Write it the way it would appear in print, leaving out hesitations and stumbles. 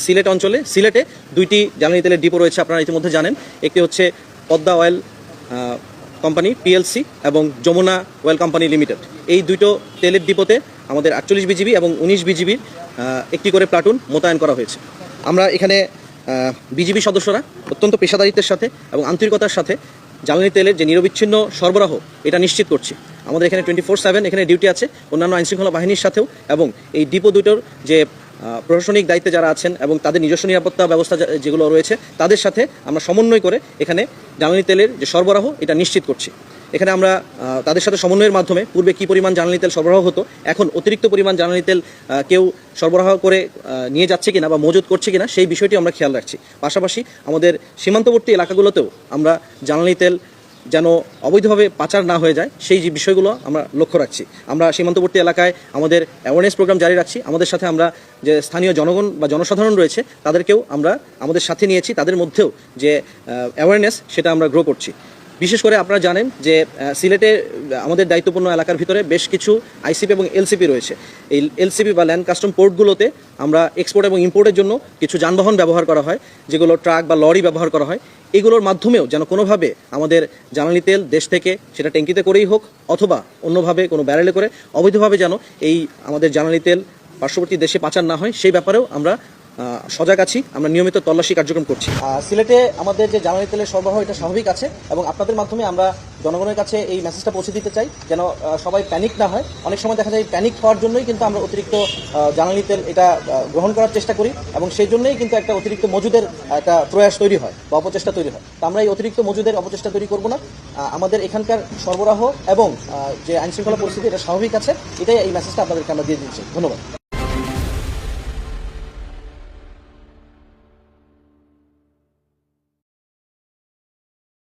সিলেট অঞ্চলে। সিলেটে দুইটি জ্বালানি তেলের ডিপো রয়েছে, আপনারা ইতিমধ্যে জানেন। একটি হচ্ছে পদ্মা অয়েল কোম্পানি পিএলসি এবং যমুনা অয়েল কোম্পানি লিমিটেড। এই দুটো তেলের ডিপোতে আমাদের 48 বিজিবি এবং 19 বিজিবির একটি করে প্লাটুন মোতায়েন করা হয়েছে। আমরা এখানে বিজিবি সদস্যরা অত্যন্ত পেশাদারিত্বের সাথে এবং আন্তরিকতার সাথে জ্বালানি তেলের যে নিরবিচ্ছিন্ন সরবরাহ এটা নিশ্চিত করছি। আমাদের এখানে 24/7 এখানে ডিউটি আছে অন্যান্য আইনশৃঙ্খলা বাহিনীর সাথেও, এবং এই ডিপো দুটোর যে প্রশাসনিক দায়িত্বে যারা আছেন এবং তাদের নিজস্ব নিরাপত্তা ব্যবস্থা যেগুলো রয়েছে তাদের সাথে আমরা সমন্বয় করে এখানে জ্বালানি তেলের যে সরবরাহ এটা নিশ্চিত করছি। এখানে আমরা তাদের সাথে সমন্বয়ের মাধ্যমে পূর্বে কী পরিমাণ জ্বালানি তেল সরবরাহ হতো, এখন অতিরিক্ত পরিমাণ জ্বালানি তেল কেউ সরবরাহ করে নিয়ে যাচ্ছে কিনা বা মজুত করছে কিনা সেই বিষয়টি আমরা খেয়াল রাখছি। পাশাপাশি আমাদের সীমান্তবর্তী এলাকাগুলোতেও আমরা জ্বালানি তেল যেন অবৈধভাবে পাচার না হয়ে যায় সেই যে বিষয়গুলো আমরা লক্ষ্য রাখছি। আমরা সীমান্তবর্তী এলাকায় আমাদের অ্যাওয়ারনেস প্রোগ্রাম জারি রাখছি। আমাদের সাথে আমরা যে স্থানীয় জনগণ বা জনসাধারণ রয়েছে তাদেরকেও আমরা আমাদের সাথে নিয়েছি, তাদের মধ্যেও যে অ্যাওয়ারনেস সেটা আমরা গ্রো করছি। বিশেষ করে আপনারা জানেন যে সিলেটে আমাদের দায়িত্বপূর্ণ এলাকার ভিতরে বেশ কিছু আইসিপি এবং এলসিপি রয়েছে। এই এলসিপি বা ল্যান্ড কাস্টম পোর্টগুলোতে আমরা এক্সপোর্ট এবং ইম্পোর্টের জন্য কিছু যানবাহন ব্যবহার করা হয়, যেগুলো ট্রাক বা লরি ব্যবহার করা হয়। এগুলোর মাধ্যমেও যেন কোনোভাবে আমাদের জ্বালানি তেল দেশ থেকে সেটা ট্যাঙ্কিতে করেই হোক অথবা অন্যভাবে কোনো ব্যারেলে করে অবৈধভাবে যেন এই আমাদের জ্বালানি তেল পার্শ্ববর্তী দেশে পাচার না হয় সেই ব্যাপারেও আমরা সজাগ আছি। আমরা নিয়মিত তল্লাশি কার্যক্রম করছি। সিলেটে আমাদের যে জ্বালানি তেলের সরবরাহ এটা স্বাভাবিক আছে এবং আপনাদের মাধ্যমে আমরা জনগণের কাছে এই মেসেজটা পৌঁছে দিতে চাই যেন সবাই প্যানিক না হয়। অনেক সময় দেখা যায় প্যানিক হওয়ার জন্যই কিন্তু আমরা অতিরিক্ত জ্বালানি তেল এটা গ্রহণ করার চেষ্টা করি এবং সেই জন্যই কিন্তু একটা অতিরিক্ত মজুদের একটা প্রয়াস তৈরি হয় বা অপচেষ্টা তৈরি হয়। তো আমরা এই অতিরিক্ত মজুদের অপচেষ্টা তৈরি করব না। আমাদের এখানকার সরবরাহ এবং যে আইনশৃঙ্খলা পরিস্থিতি এটা স্বাভাবিক আছে, এটাই এই মেসেজটা আপনাদেরকে আমরা দিয়ে দিচ্ছি। ধন্যবাদ।